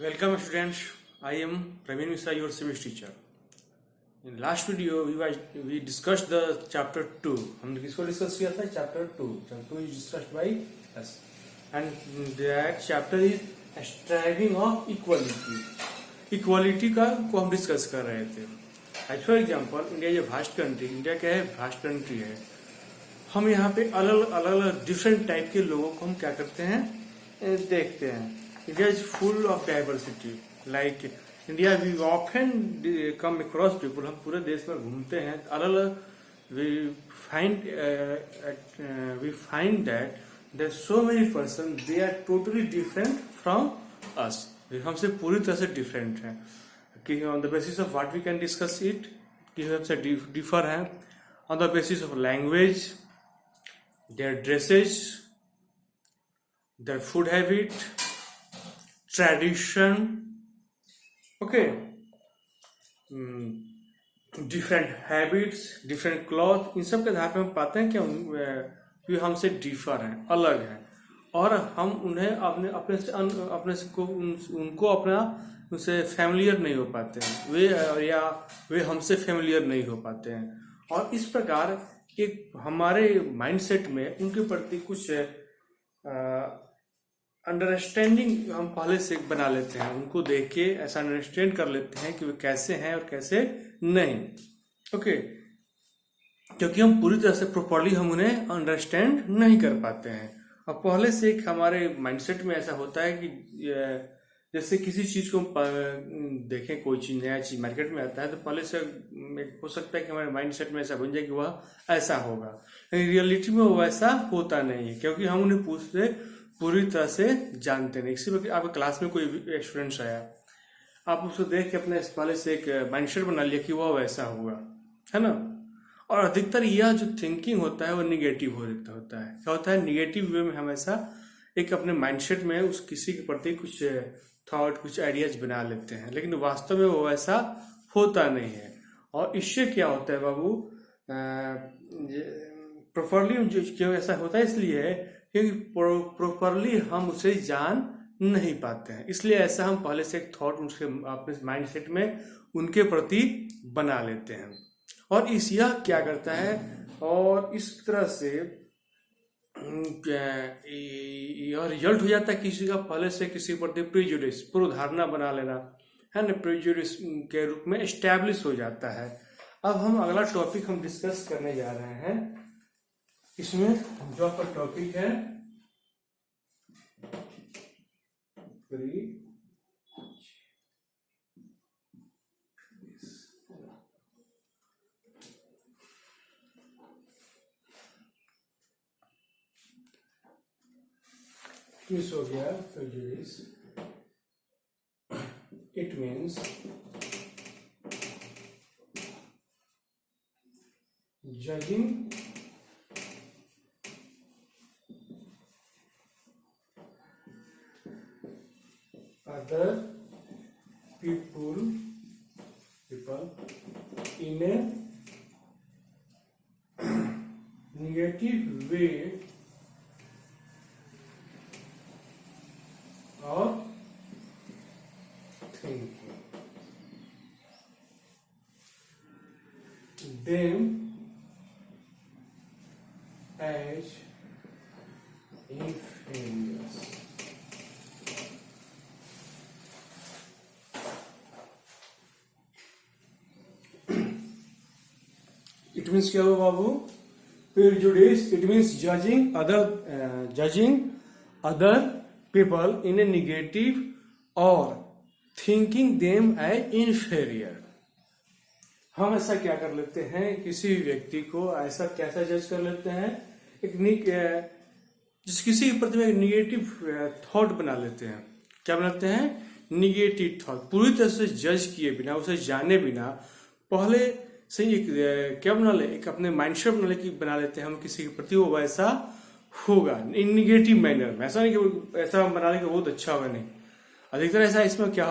Welcome students, I am Praveen Mishra, your civics teacher. In last video we discussed the chapter 2. हमने किसको discuss किया था? Chapter 2. Chapter 2 is discussed by us. And that chapter is striving of equality. Equality का को हम discuss कर रहे थे. As for example, इंडिया ये वास्ट कंट्री, इंडिया क्या है? वास्ट कंट्री है. हम यहाँ पे अलग अलग डिफरेंट टाइप के लोगों को हम क्या करते हैं? देखते हैं. India is full of diversity. Like India, we often come across people. हम पूरे देश में घूमते हैं. अलग we find that there's so many persons. They are totally different from us. हमसे पूरी तरह से different हैं. कि on the basis of what we can discuss it, कि हमसे differ हैं. On the basis of language, their dresses, their food habit, tradition, okay, different habits, different cloth, इन सब के आधार पर हम पाते हैं कि हमसे डिफर हैं, अलग हैं, और हम उन्हें अपने से उनको अपना उनसे फैमिलियर नहीं हो पाते हैं, वे हमसे फैमिलियर नहीं हो पाते हैं. और इस प्रकार एक हमारे माइंडसेट में उनके प्रति कुछ अंडरस्टैंडिंग हम पहले से बना लेते हैं. उनको देख के ऐसा अंडरस्टैंड कर लेते हैं कि वे कैसे हैं और कैसे नहीं. ओके, क्योंकि हम पूरी तरह से प्रॉपरली हम उन्हें अंडरस्टैंड नहीं कर पाते हैं. और पहले से एक हमारे माइंडसेट में ऐसा होता है कि जैसे किसी चीज को देखें, कोई चीज नया चीज मार्केट में आता है तो पहले से हो सकता है कि हमारे माइंडसेट में ऐसा बन जाए कि वह ऐसा होगा. रियलिटी में वो वैसा होता नहीं है, क्योंकि हम उन्हें पूरी तरह से जानते नहीं. इसी वक्त आपके क्लास में कोई स्टूडेंट्स आया, आप उसको देख के अपने पहले से एक माइंडसेट बना लिया कि वह वैसा होगा, है ना. और अधिकतर यह जो थिंकिंग होता है वो निगेटिव होता है. क्या होता है? निगेटिव वे में हमेशा एक अपने माइंडसेट में उस किसी के प्रति कुछ थॉट, कुछ आइडियाज बना लेते हैं, लेकिन वास्तव में वो वैसा होता नहीं है. और इससे क्या होता है बाबू, प्रॉपरली जो क्यों ऐसा होता है, इसलिए है क्योंकि प्रॉपरली हम उसे जान नहीं पाते हैं. इसलिए ऐसा हम पहले से एक थॉट उसके अपने माइंडसेट में उनके प्रति बना लेते हैं. और यह क्या करता है, और इस तरह से यह रिजल्ट हो जाता है किसी का पहले से किसी प्रति प्रेजुडिस, पूर्व धारणा बना लेना, है ना, प्रेजुडिस के रूप में एस्टैब्लिश हो जाता है. अब हम अगला टॉपिक हम डिस्कस करने जा रहे हैं. इसमें जो आपका टॉपिक है किस हो गया prejudice. It means judging other people in a negative way of thinking them as inferiors. It means क्या हुआ बाबू? Prejudice. It means judging other people in a negative or thinking them as inferior. हम ऐसा क्या कर लेते हैं, किसी व्यक्ति को ऐसा कैसा जज कर लेते हैं, किसी के प्रति में निगेटिव थॉट बना लेते हैं. क्या बनाते हैं? Negative thought. पूरी तरह से जज किए बिना, उसे जाने बिना पहले से एक क्या बना ले, एक अपने माइंडसेट बना लेते हैं हम किसी के प्रति वो वैसा होगा इन निगेटिव मैनर में. ऐसा नहीं कि ऐसा बना ले कि बहुत अच्छा होगा, नहीं. अधिकतर ऐसा इसमें क्या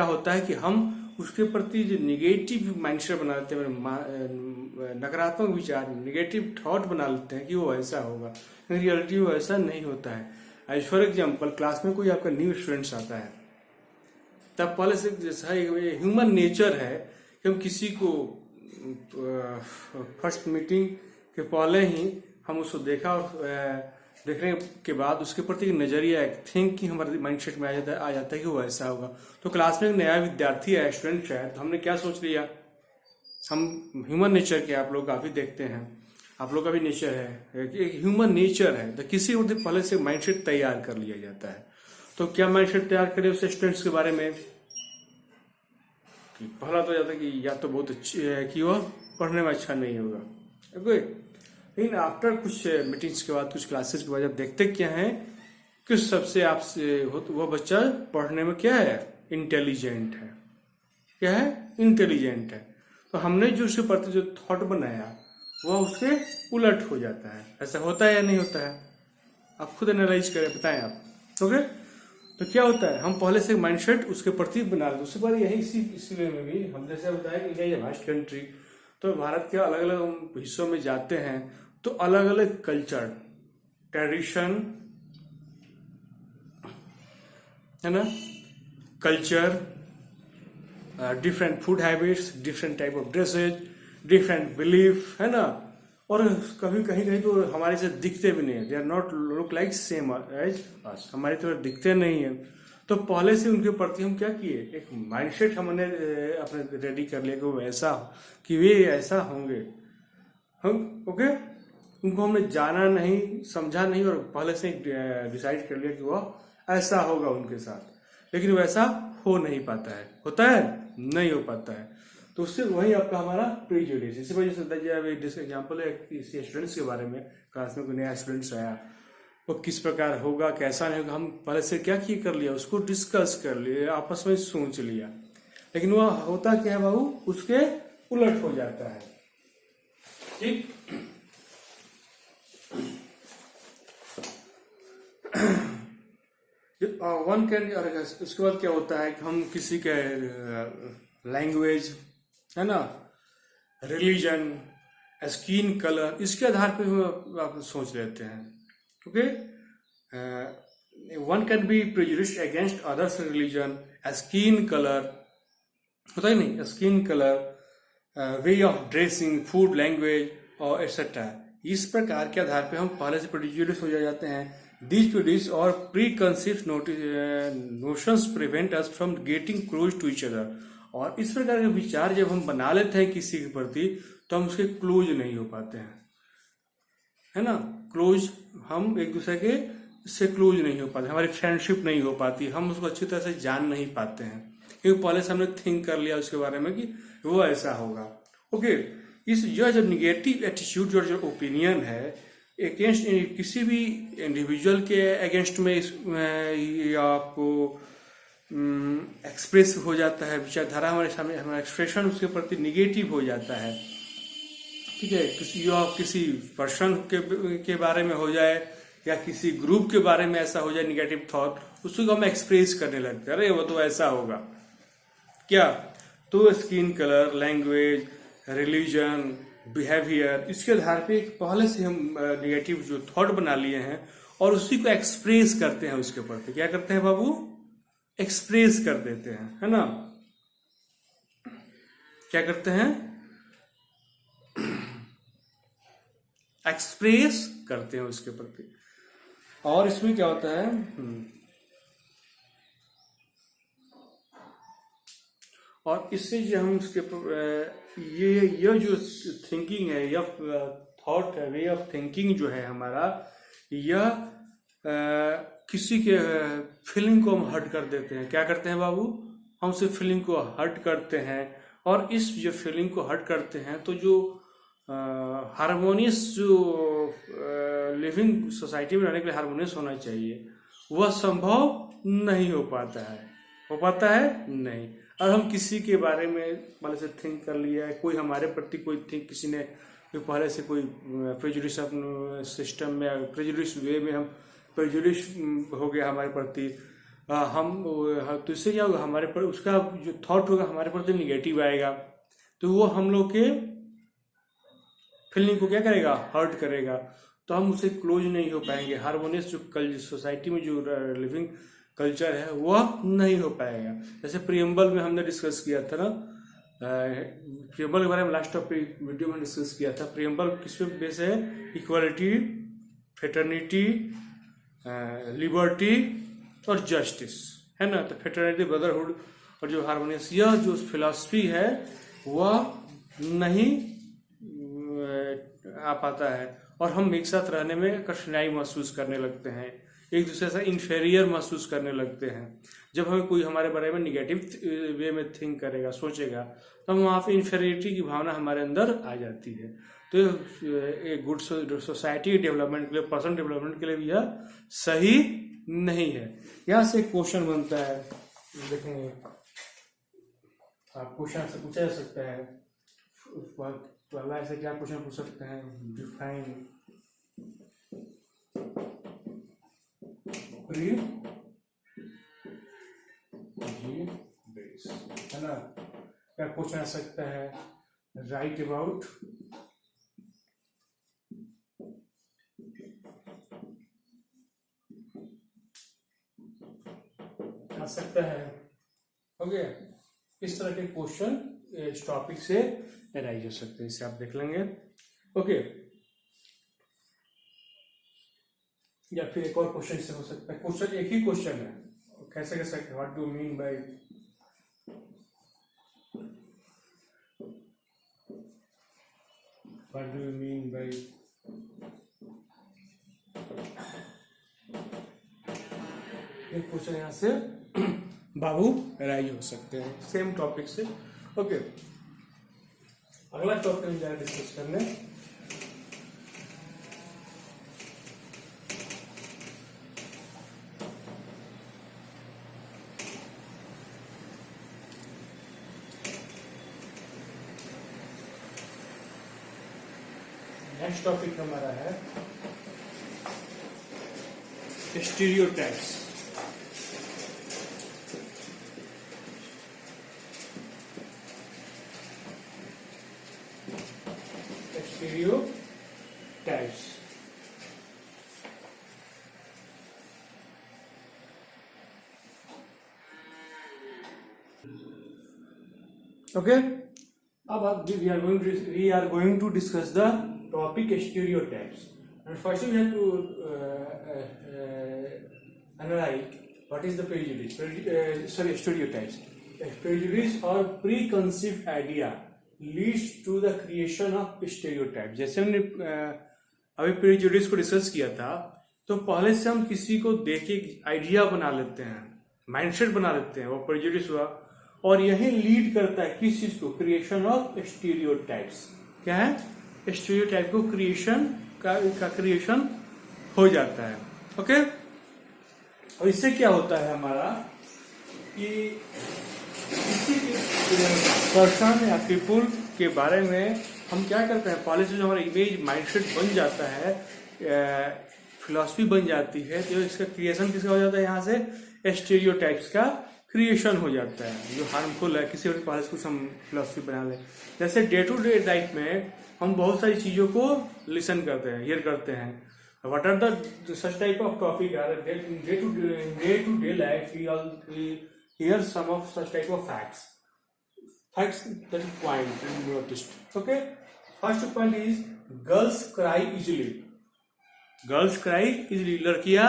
होता है कि हम उसके प्रति जो निगेटिव माइंडसेट बना लेते हैं, नकारात्मक विचार, निगेटिव थॉट बना लेते हैं कि वो ऐसा होगा. रियलिटी में ऐसा नहीं होता है. एज फॉर एग्जाम्पल, क्लास में कोई आपका न्यू स्टूडेंट्स आता है, तब पहले से जैसा ह्यूमन नेचर है कि हम किसी को फर्स्ट मीटिंग के पहले ही हम उसको देखा और देखने के बाद उसके प्रति एक नजरिया एक थिंकिंग हमारे माइंडसेट में आ जाता है कि वो ऐसा होगा। तो क्लास में एक नया विद्यार्थी है, स्टूडेंट है, तो हमने क्या सोच लिया, हम ह्यूमन नेचर के आप लोग काफी देखते हैं, आप लोग का भी नेचर है, एक ह्यूमन नेचर है, तो किसी को पहले से माइंडसेट तैयार कर लिया जाता है। तो क्या माइंडसेट तैयार करें उस स्टूडेंट्स के बारे में कि पहला तो जाता है कि या तो बहुत अच्छी है कि वह पढ़ने में अच्छा नहीं होगा, ओके। लेकिन आफ्टर कुछ मीटिंग्स के बाद, कुछ क्लासेस के बाद जब देखते क्या है किस सबसे आपसे वह बच्चा पढ़ने में क्या है, इंटेलिजेंट है, क्या है, इंटेलिजेंट है, तो हमने जो उसके प्रति जो थॉट बनाया वह उसके उलट हो जाता है। ऐसा होता है या नहीं होता है, आप खुद एनालाइज करें, बताएं आप, ओके। तो क्या होता है, हम पहले से माइंडसेट उसके प्रति बना लेते। उसके बाद यही इसी वे में भी हम जैसे बताया कि इंडिया इज वास्ट कंट्री, तो भारत के अलग अलग हम हिस्सों में जाते हैं तो अलग अलग कल्चर, ट्रेडिशन है ना, culture, different food habits, different type of dresses, different belief, है ना। और कभी कहीं कहीं तो हमारे से दिखते भी नहीं है, they are not look like same as us, हमारी तरह दिखते नहीं है। तो पहले से उनके प्रति हम क्या किए, एक माइंडसेट हमने अपने रेडी कर लिया कि वो ऐसा, कि वे ऐसा होंगे हम, ओके। उनको हमने जाना नहीं, समझा नहीं, और पहले से डिसाइड कर लिया कि वह ऐसा होगा उनके साथ, लेकिन वैसा हो नहीं पाता है, होता है नहीं हो पाता है। तो उससे वही आपका हमारा प्रीजुडिस। इसी वजह से एग्जाम्पल है किसी स्टूडेंट्स के बारे में, क्लास में कोई नया स्टूडेंट्स आया, वो किस प्रकार होगा कैसा नहीं होगा, हम पहले से क्या कर लिया, उसको डिस्कस कर लिया, आपस में सोच लिया, लेकिन वह होता क्या है बाबू, उसके उलट हो जाता है, ठीक। वन कैन, उसके बाद क्या होता है कि हम किसी के लैंग्वेज, है ना, रिलीजन, स्किन कलर, इसके आधार पर हम आप सोच लेते हैं, okay. One can be prejudiced against others religion, skin colour, होता ही नहीं, skin colour, way of dressing, food, language और एटसेट्रा। इस प्रकार के आधार पे हम पहले से प्रेजुडिस हो जाते हैं। These prejudice or preconceived notions prevent us from getting close to each other। और इस प्रकार के विचार जब हम बना लेते हैं किसी के प्रति, तो हम उसके क्लोज नहीं हो पाते हैं, है ना। क्लोज, हम एक दूसरे के से क्लोज नहीं हो पाते, हमारी फ्रेंडशिप नहीं हो पाती, हम उसको अच्छी तरह से जान नहीं पाते हैं, क्योंकि पहले से हमने थिंक कर लिया उसके बारे में कि वो ऐसा होगा, ओके। यह जो निगेटिव एटीट्यूड और जो ओपिनियन है अगेंस्ट किसी भी इंडिविजुअल के अगेंस्ट में आपको एक्सप्रेस हो जाता है, विचारधारा हमारे सामने, हमारा एक्सप्रेशन उसके प्रति निगेटिव हो जाता है, ठीक है। किसी पर्सन के बारे में हो जाए या किसी ग्रुप के बारे में ऐसा हो जाए निगेटिव थॉट, उसको हम एक्सप्रेस करने लगते हैं, अरे वो तो ऐसा होगा क्या। तो skin colour, language, religion, behaviour, इसके आधार पे पहले से हम निगेटिव जो थॉट बना लिए हैं और उसी को एक्सप्रेस करते हैं, उसके प्रति क्या करते हैं बाबू, एक्सप्रेस कर देते हैं, है ना। क्या करते हैं, एक्सप्रेस करते हैं उसके प्रति। और इसमें क्या होता है, और इससे जो हम उसके ये जो थिंकिंग है, यह थॉट है, वे ऑफ थिंकिंग जो है हमारा, यह किसी के फीलिंग को हम हर्ट कर देते हैं। क्या करते हैं बाबू, हम उसे फीलिंग को हर्ट करते हैं, और इस जो फीलिंग को हर्ट करते हैं तो जो हारमोनियस जो लिविंग सोसाइटी में रहने के लिए हारमोनियस होना चाहिए, वह संभव नहीं हो पाता है, हो पाता है नहीं। और हम किसी के बारे में पहले से थिंक कर लिया है, कोई हमारे प्रति कोई थिंक, किसी ने पहले से कोई प्रेजुडिस सिस्टम में, प्रेजुडिस वे में हम प्रेजुडिस हो गया हमारे प्रति, हम तो इससे क्या होगा, हमारे पर उसका जो थॉट होगा हमारे प्रति निगेटिव आएगा, तो वो हम लोग के फीलिंग को क्या करेगा, हर्ट करेगा, तो हम उससे क्लोज नहीं हो पाएंगे। हारमोनियस जो कल सोसाइटी में जो लिविंग कल्चर है वह नहीं हो पाएगा। जैसे प्रियम्बल में हमने डिस्कस किया था ना, प्रियम्बल के बारे में लास्ट टॉपिक वीडियो में डिस्कस किया था। प्रियम्बल किस पे बेस है? इक्वालिटी, फ्रेटर्निटी, लिबर्टी और जस्टिस, है ना। तो फ्रेटर्निटी, ब्रदरहुड और जो हार्मोनियस, यह जो फिलॉसफी है वह नहीं आ पाता है और हम एक साथ रहने में कठिनाई महसूस करने लगते हैं, एक दूसरे से इंफेरियर महसूस करने लगते हैं। जब हमें कोई हमारे बारे में निगेटिव वे में थिंक करेगा, सोचेगा, तो हम वहाँ पे इंफेरियरिटी की भावना हमारे अंदर आ जाती है। तो एक गुड सोसाइटी डेवलपमेंट के लिए, पर्सनल डेवलपमेंट के लिए भी यह सही नहीं है। यहाँ से एक क्वेश्चन बनता है, देखेंगे आप, क्वेश्चन से पूछा जा सकता है, पहला ऐसे क्या क्वेश्चन पूछ सकते हैं? डिफाइन प्रीजुडिस, है ना। क्या क्वेश्चन आ सकता है? राइट अबाउट आ सकता है। हो गया। इस तरह के क्वेश्चन इस टॉपिक से एराइज हो सकते हैं, इसे आप देख लेंगे। ओके, या फिर एक और क्वेश्चन से हो सकता है। क्वेश्चन एक ही क्वेश्चन है, कैसे कह सकते हैं? What do mean by, what do you mean by, एक क्वेश्चन यहाँ से बाबू एराइज हो सकते हैं सेम टॉपिक से। ओके, अगला टॉपिक में जाए डिस्कस करने। नेक्स्ट टॉपिक हमारा है स्टीरियोटाइप्स। Stereotypes, okay. अब आप we are going to discuss the topic stereotypes, and first we have to analyze what is the prejudice. Stereotypes. Prejudice or preconceived idea leads to the creation of stereotypes. जैसे हमने अभी prejudice को discuss किया था, तो पहले से हम किसी को देख के आइडिया बना लेते हैं, माइंडसेट बना लेते हैं, वो प्रेजुडिस हुआ, और यही लीड करता है किस चीज को? Creation of stereotypes. क्या है? स्टीरियोटाइप को क्रिएशन का क्रिएशन हो जाता है। ओके, और इससे क्या होता है हमारा कि किसी पर्सन या पीपुल के बारे में हम क्या करते हैं, पहले से जो हमारा इमेज माइंडसेट बन जाता है, फिलॉसफी बन जाती है, तो इसका क्रिएशन किसका हो जाता है? यहाँ से स्टीरियोटाइप्स का क्रिएशन हो जाता है, जो हार्मफुल है। किसी और के पहले से कुछ हम फिलॉसफी बना लें, जैसे डे टू डे लाइफ में हम बहुत सारी चीजों को लिसन करते हैं, हियर करते हैं। What are the such type of topic our day to day life we hear some of such type of facts that is point and noticed. Okay, first point is girls cry easily. Girls cry easily, लड़कियां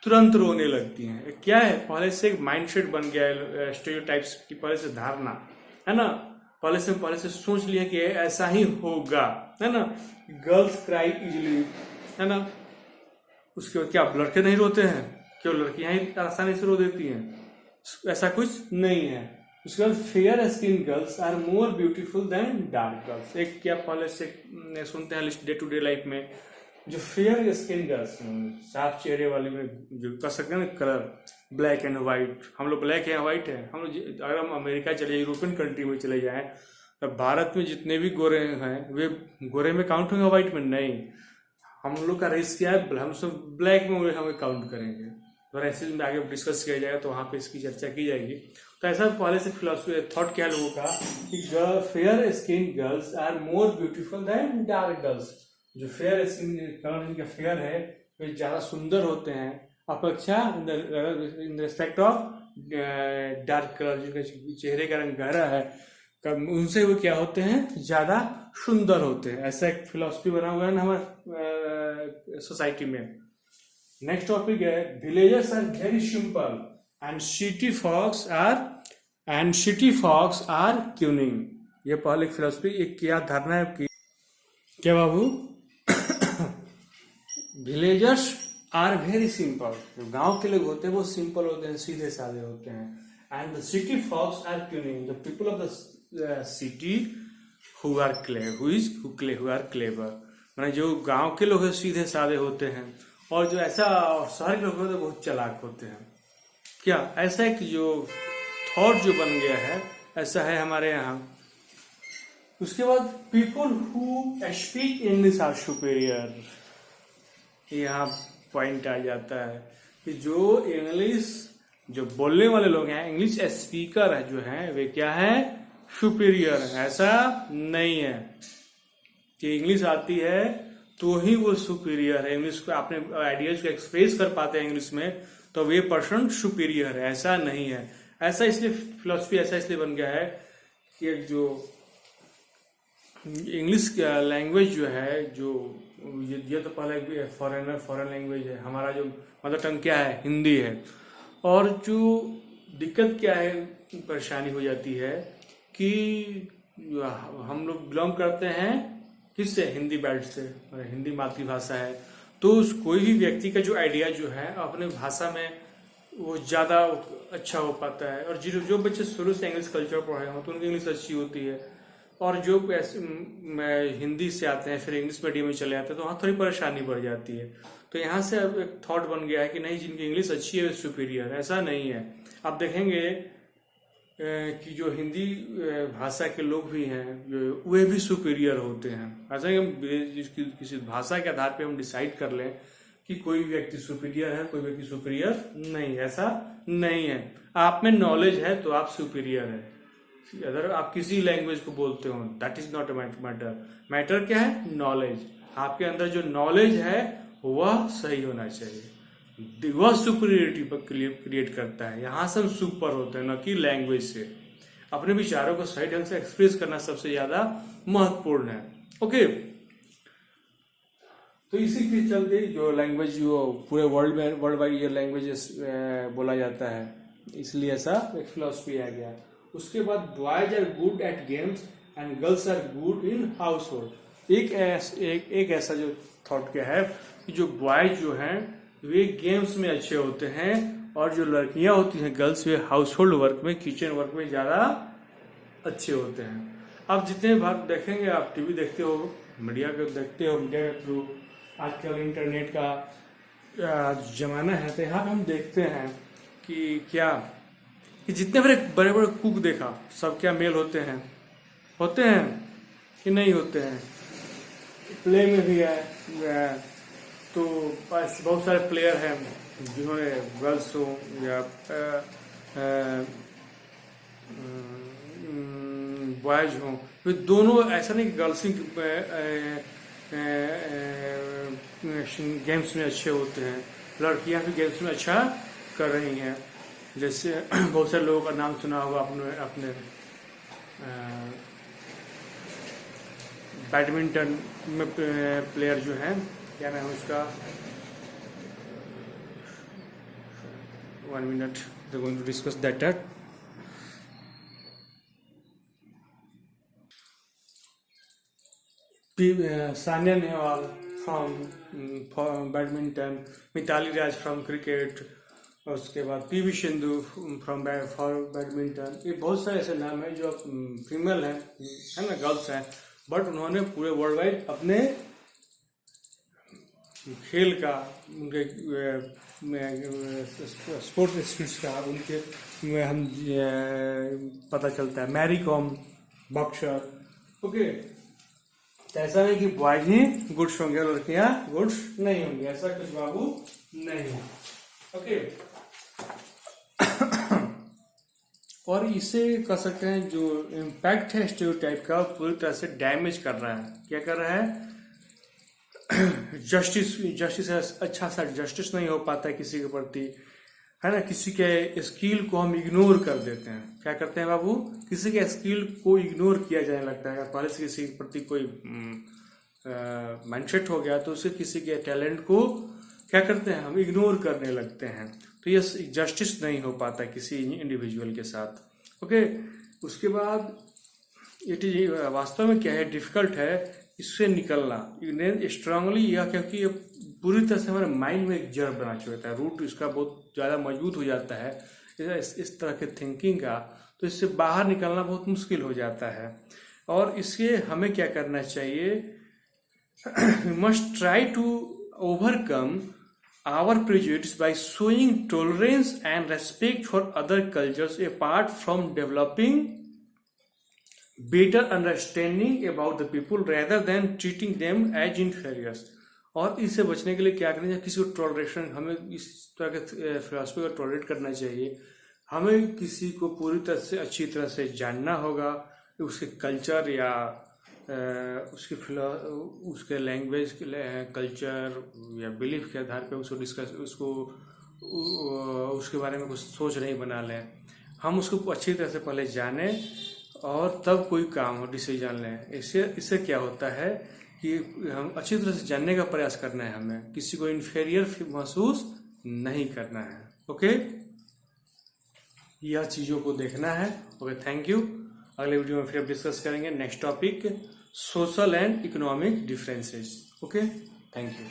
तुरंत रोने लगती हैं। क्या है? पहले से एक माइंडसेट बन गया है, स्टीरियोटाइप्स की पहले से धारणा, है ना। पहले से सोच लिया कि ऐसा ही होगा, है ना। गर्ल्स क्राई इजली, है ना। उसके बाद क्या लड़के नहीं रोते हैं? क्यों? लड़कियां ही आसानी से रो देती हैं? ऐसा कुछ नहीं है। उसके बाद fair skin girls are more beautiful than dark girls. एक क्या पहले से सुनते हैं डे टू डे लाइफ में, जो फेयर स्किन गर्ल्स, साफ चेहरे वाले में, जो कर सकते हैं ना कलर, ब्लैक एंड व्हाइट। हम लोग ब्लैक है, व्हाइट है। हम लोग अगर हम अमेरिका चले, यूरोपियन कंट्री में चले जाएं, तो भारत में जितने भी गोरे हैं वे गोरे में काउंट होंगे, व्हाइट में नहीं। हम लोग का रेस क्या है? हम सब ब्लैक में हमें काउंट करेंगे। और ऐसे में आगे डिस्कस किया जाएगा तो वहाँ पे इसकी चर्चा की जाएगी। तो ऐसा पहले से फिलॉसफी थॉट क्या लोगों का कि fair skin girls are more beautiful than dark girls. जो फेयर स्किन कलर जिनका फेयर है वे ज्यादा सुंदर होते हैं, अपेक्षा in respect of dark colour, जिनका चेहरे का रंग गहरा है उनसे वो क्या होते हैं, ज्यादा सुंदर होते हैं। ऐसा एक फिलॉसफी बना हुआ है ना हमारे सोसाइटी में। नेक्स्ट टॉपिक है villagers are very simple and city folks are cunning. ये पहले एक फिलॉसफी, एक क्या धारणा है कि क्या बाबू विलेजर्स आर वेरी सिंपल, जो गांव के लोग होते हैं वो सिंपल होते हैं, सीधे साधे होते हैं। And the city folks are cunning, the people of the city who are clever. माने जो गांव के लोग हैं सीधे साधे होते हैं, और जो ऐसा शहर के लोग होते हैं बहुत चालाक होते हैं। क्या ऐसा है कि जो थॉट जो बन गया है ऐसा है हमारे यहाँ। उसके बाद people who speak English are superior. यहाँ पॉइंट आ जाता है कि जो इंग्लिश जो बोलने वाले लोग हैं, इंग्लिश स्पीकर है जो हैं, वे क्या है, सुपीरियर है। ऐसा नहीं है कि इंग्लिश आती है तो ही वो सुपीरियर है, इंग्लिश को अपने आइडियाज को एक्सप्रेस कर पाते हैं इंग्लिश में तो वे पर्सन सुपीरियर है। ऐसा नहीं है। ऐसा इसलिए फिलॉसफी ऐसा इसलिए बन गया है कि जो इंग्लिश लैंग्वेज जो है, जो ये तो पहले फॉरेन लैंग्वेज है, हमारा जो मदर टंग क्या है, हिंदी है। और जो दिक्कत क्या है, परेशानी हो जाती है कि हम लोग बिलोंग करते हैं किससे, हिंदी बेल्ट से, हिंदी मातृभाषा है। तो कोई भी व्यक्ति का जो आइडिया जो है अपने भाषा में वो ज़्यादा अच्छा हो पाता है। और जो बच्चे शुरू से इंग्लिश कल्चर पढ़े हों तो उनकी इंग्लिश अच्छी होती है। और जो हिंदी से आते हैं फिर इंग्लिश मीडियम में चले आते हैं तो वहाँ थोड़ी परेशानी बढ़ जाती है। तो यहाँ से अब एक थॉट बन गया है कि नहीं, जिनकी इंग्लिश अच्छी है वे सुपीरियर। ऐसा नहीं है। आप देखेंगे कि जो हिंदी भाषा के लोग भी हैं वे भी सुपीरियर होते हैं। ऐसा ही हम किसी भाषा के आधार पे हम डिसाइड कर लें कि कोई व्यक्ति सुपीरियर है, कोई व्यक्ति सुपीरियर नहीं, ऐसा नहीं है। आप में नॉलेज है तो आप सुपीरियर है। अगर आप किसी लैंग्वेज को बोलते हो that is not a matter. Matter क्या है, नॉलेज। आपके अंदर जो नॉलेज है वह सही होना चाहिए, वह सुपीरियरिटी पर क्रिएट करता है। यहाँ से हम सुपर होते हैं, न कि लैंग्वेज से। अपने विचारों को सही ढंग से एक्सप्रेस करना सबसे ज्यादा महत्वपूर्ण है। ओके, तो इसी के चलते जो लैंग्वेज जो पूरे वर्ल्ड वाइड ये लैंग्वेजेस बोला जाता है, इसलिए ऐसा एक फिलॉसफी आ गया। उसके बाद boys are good at games and girls are good in household. एक ऐसा जो थॉट क्या है कि जो बॉयज जो हैं वे गेम्स में अच्छे होते हैं, और जो लड़कियां होती हैं गर्ल्स, वे हाउस होल्ड वर्क में, किचन वर्क में ज्यादा अच्छे होते हैं। अब जितने बार देखेंगे, आप टीवी देखते हो, मीडिया को देखते हो, मीडिया के थ्रू आजकल इंटरनेट का जमाना है, तो यहाँ हम देखते हैं कि क्या कि जितने बड़े बड़े कुक देखा, सब क्या मेल होते हैं कि नहीं होते हैं। प्ले में भी है तो बहुत सारे प्लेयर हैं जिन्होंने गर्ल्स हो या बॉयज हो, वे दोनों, ऐसा नहीं कि गर्ल्स ही गेम्स में अच्छे होते हैं, लड़कियां भी गेम्स में अच्छा कर रही हैं। जैसे बहुत सारे लोगों का नाम सुना होगा अपने बैडमिंटन में प्लेयर जो है, क्या नाम है उसका, 1 minute, they're going to discuss that. Sania Nehwal from badminton, Mithali Raj from cricket, और उसके बाद पीवी सिंधु फ्रॉम बैडमिंटन। ये बहुत सारे ऐसे नाम हैं जो फीमेल हैं, है ना, गर्ल्स हैं, बट उन्होंने पूरे वर्ल्ड वाइड अपने खेल का, उनके स्पोर्ट्स स्किल्स का उनके में हम पता चलता है। Mary com boxer. ओके, तो ऐसा नहीं कि बॉयज ही गुड्स होंगे और लड़कियां गुड्स नहीं होंगी, ऐसा कुछ बाबू नहीं है। ओके, और इसे कह सकते हैं जो इम्पैक्ट है स्टेरियोटाइप का पूरी तरह से डैमेज कर रहा है। क्या कर रहा है, जस्टिस जस्टिस अच्छा सा जस्टिस नहीं हो पाता है किसी के प्रति, है ना। किसी के स्किल को हम इग्नोर कर देते हैं। क्या करते हैं बाबू, किसी के स्किल को इग्नोर किया जाने लगता है। अगर पहले से किसी के प्रति कोई माइंडसेट हो गया तो उसे किसी के टैलेंट को क्या करते हैं, हम इग्नोर करने लगते हैं। तो ये जस्टिस नहीं हो पाता किसी इंडिविजुअल के साथ। ओके, उसके बाद ये वास्तव में क्या है, डिफिकल्ट है इससे निकलना। स्ट्रांगली यह, क्योंकि ये पूरी तरह से हमारे माइंड में एक जड़ बना चुका है, रूट इसका बहुत ज़्यादा मजबूत हो जाता है इस तरह के थिंकिंग का। तो इससे बाहर निकलना बहुत मुश्किल हो जाता है। और इसके हमें क्या करना चाहिए, we must try to overcome our prejudice by showing tolerance and respect for other cultures apart from developing better understanding about the people rather than treating them as inferiors। और इससे बचने के लिए क्या करना चाहिए, किसी को टॉलरेशन, हमें इस तरह के फिलॉसफी को टॉलरेट करना चाहिए। हमें किसी को पूरी तरह से अच्छी तरह से जानना होगा, उसके कल्चर या उसके लैंग्वेज, कल्चर या बिलीफ के आधार पे उसको डिस्कस, उसके बारे में कुछ सोच नहीं बना लें। हम उसको अच्छी तरह से पहले जानें और तब कोई काम हो डिसीजन लें। इससे क्या होता है कि हम अच्छी तरह से जानने का प्रयास करना है, हमें किसी को इन्फीरियर महसूस नहीं करना है। ओके, यह चीज़ों को देखना है। Okay, thank you. अगले वीडियो में फिर डिस्कस करेंगे next topic, social and economic differences. Okay, thank you.